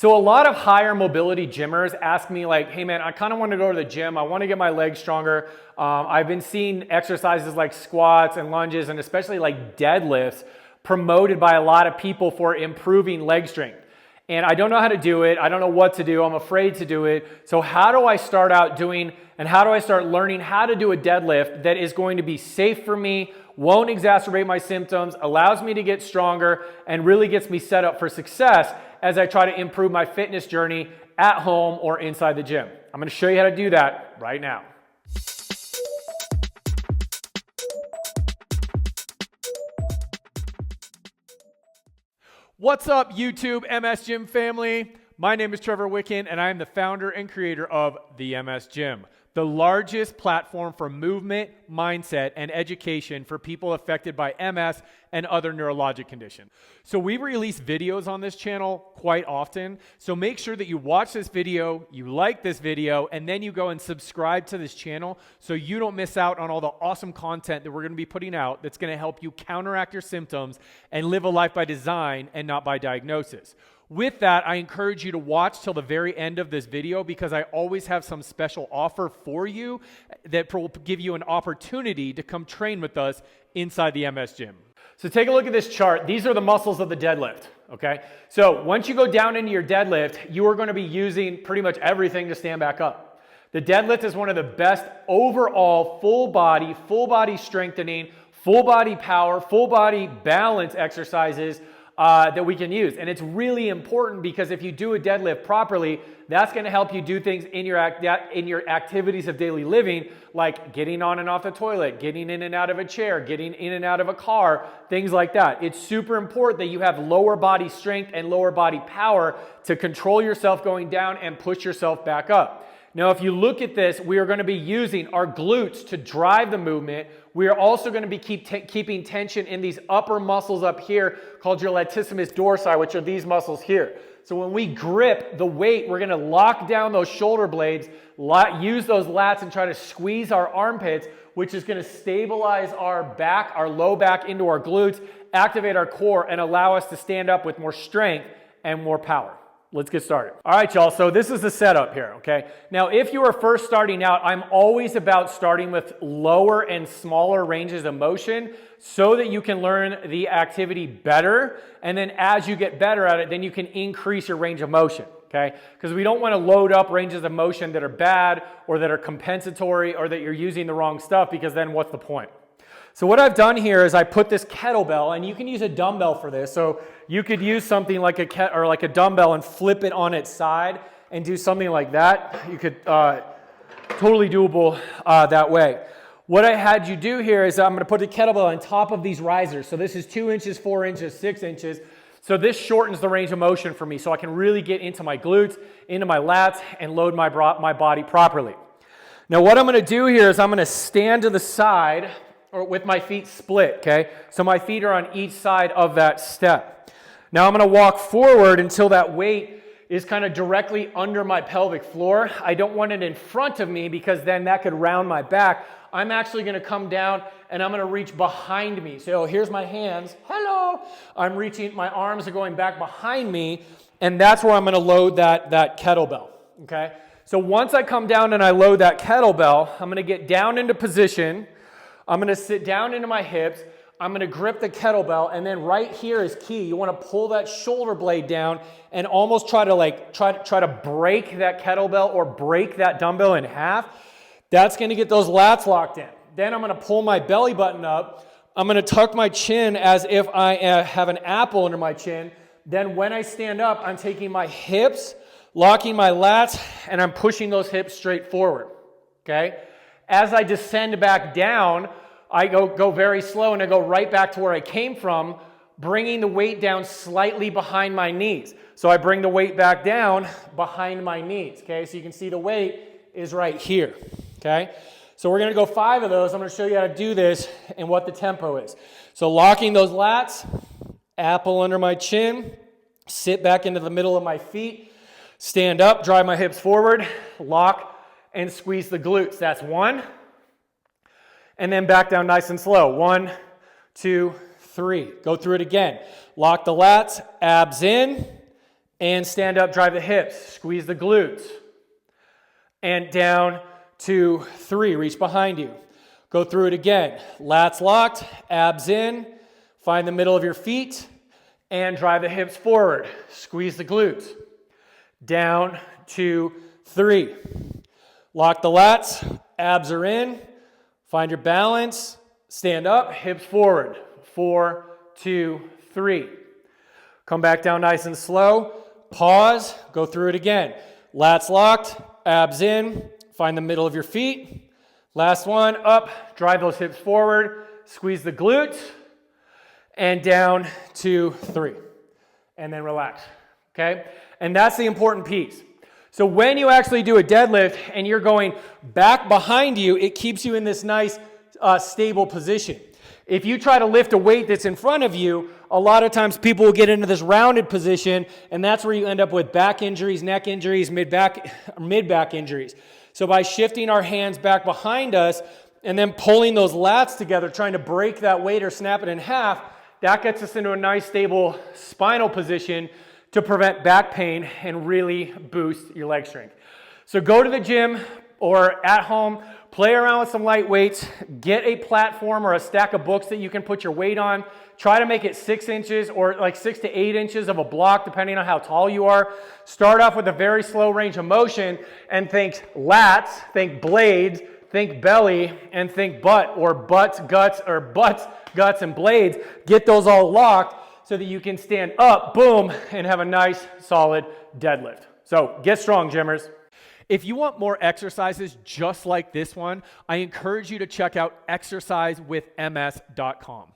So a lot of higher mobility gymmers ask me like, hey man, I kind of want to go to the gym. I want to get my legs stronger. I've been seeing exercises like squats and lunges and especially like deadlifts promoted by a lot of people for improving leg strength. And I don't know how to do it. I don't know what to do. I'm afraid to do it. So how do I start out doing and how do I start learning how to do a deadlift that is going to be safe for me, won't exacerbate my symptoms, allows me to get stronger, and really gets me set up for success as I try to improve my fitness journey at home or inside the gym. I'm going to show you how to do that right now. What's up, YouTube MS Gym family? My name is Trevor Wicken, and I am the founder and creator of the MS Gym, the largest platform for movement, mindset, and education for people affected by MS and other neurologic conditions. So we release videos on this channel quite often. So make sure that you watch this video, you like this video, and then you go and subscribe to this channel so you don't miss out on all the awesome content that we're going to be putting out that's going to help you counteract your symptoms and live a life by design and not by diagnosis. With that, I encourage you to watch till the very end of this video because I always have some special offer for you that will give you an opportunity to come train with us inside the MS Gym. So take a look at this chart. These are the muscles of the deadlift, okay? So once you go down into your deadlift, you are going to be using pretty much everything to stand back up. The deadlift is one of the best overall full body strengthening, full body power, full body balance exercises that we can use. And it's really important because if you do a deadlift properly, that's going to help you do things in your activities of daily living, like getting on and off the toilet, getting in and out of a chair, getting in and out of a car, things like that. It's super important that you have lower body strength and lower body power to control yourself going down and push yourself back up. Now, if you look at this, we are going to be using our glutes to drive the movement. We are also going to be keeping tension in these upper muscles up here called your latissimus dorsi, which are these muscles here. So when we grip the weight, we're going to lock down those shoulder blades, use those lats and try to squeeze our armpits, which is going to stabilize our back, our low back into our glutes, activate our core, and allow us to stand up with more strength and more power. Let's get started. All right, y'all, so this is the setup here, okay? Now, if you are first starting out, I'm always about starting with lower and smaller ranges of motion so that you can learn the activity better, and then as you get better at it, then you can increase your range of motion, okay? Because we don't want to load up ranges of motion that are bad or that are compensatory or that you're using the wrong stuff because then what's the point? So what I've done here is I put this kettlebell, and you can use a dumbbell for this. So you could use something like a dumbbell and flip it on its side and do something like that. You could totally doable that way. What I had you do here is I'm going to put the kettlebell on top of these risers. So this is 2 inches, 4 inches, 6 inches. So this shortens the range of motion for me, so I can really get into my glutes, into my lats, and load my body properly. Now what I'm going to do here is I'm going to stand to the side or with my feet split, okay? So my feet are on each side of that step. Now I'm going to walk forward until that weight is kind of directly under my pelvic floor. I don't want it in front of me because then that could round my back. I'm actually going to come down and I'm going to reach behind me. So here's my hands. Hello. I'm reaching, my arms are going back behind me, and that's where I'm going to load that kettlebell, okay? So once I come down and I load that kettlebell, I'm going to get down into position. I'm going to sit down into my hips. I'm going to grip the kettlebell, and then right here is key. You want to pull that shoulder blade down and almost try to break that kettlebell or break that dumbbell in half. That's going to get those lats locked in. Then I'm going to pull my belly button up. I'm going to tuck my chin as if I have an apple under my chin. Then when I stand up, I'm taking my hips, locking my lats, and I'm pushing those hips straight forward, okay? As I descend back down, I go very slow and I go right back to where I came from, bringing the weight down slightly behind my knees. So I bring the weight back down behind my knees, okay? So you can see the weight is right here, okay? So we're going to go 5 of those. I'm going to show you how to do this and what the tempo is. So locking those lats, apple under my chin, sit back into the middle of my feet, stand up, drive my hips forward, lock, and squeeze the glutes. That's 1. And then back down nice and slow. 1, 2, 3. Go through it again. Lock the lats, abs in, And stand up, drive the hips, squeeze the glutes. And down, 2, 3, reach behind you. Go through it again. Lats locked, abs in, find the middle of your feet, and drive the hips forward. Squeeze the glutes. Down, 2, 3. Lock the lats, abs are in, find your balance, stand up, hips forward. 4, 2, 3. Come back down nice and slow. Pause, go through it again. Lats locked, abs in, find the middle of your feet. Last one, up, drive those hips forward, squeeze the glutes, and down, 2, 3. And then relax, okay? And that's the important piece. So when you actually do a deadlift and you're going back behind you, it keeps you in this nice stable position. If you try to lift a weight that's in front of you, a lot of times people will get into this rounded position, and that's where you end up with back injuries, neck injuries, mid-back injuries. So by shifting our hands back behind us and then pulling those lats together, trying to break that weight or snap it in half, that gets us into a nice stable spinal position to prevent back pain and really boost your leg strength. So go to the gym or at home, play around with some light weights, get a platform or a stack of books that you can put your weight on. Try to make it 6 inches or like 6 to 8 inches of a block, depending on how tall you are. Start off with a very slow range of motion and think lats, think blades, think belly, and think butt or butts, guts, or butts, guts, and blades. Get those all locked so that you can stand up, boom, and have a nice solid deadlift. So get strong, gymmers. If you want more exercises just like this one, I encourage you to check out exercisewithms.com.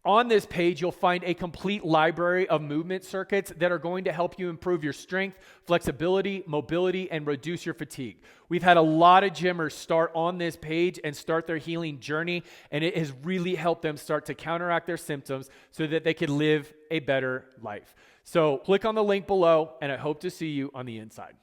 On this page, you'll find a complete library of movement circuits that are going to help you improve your strength, flexibility, mobility, and reduce your fatigue. We've had a lot of gymmers start on this page and start their healing journey, and it has really helped them start to counteract their symptoms so that they can live a better life. So click on the link below, and I hope to see you on the inside.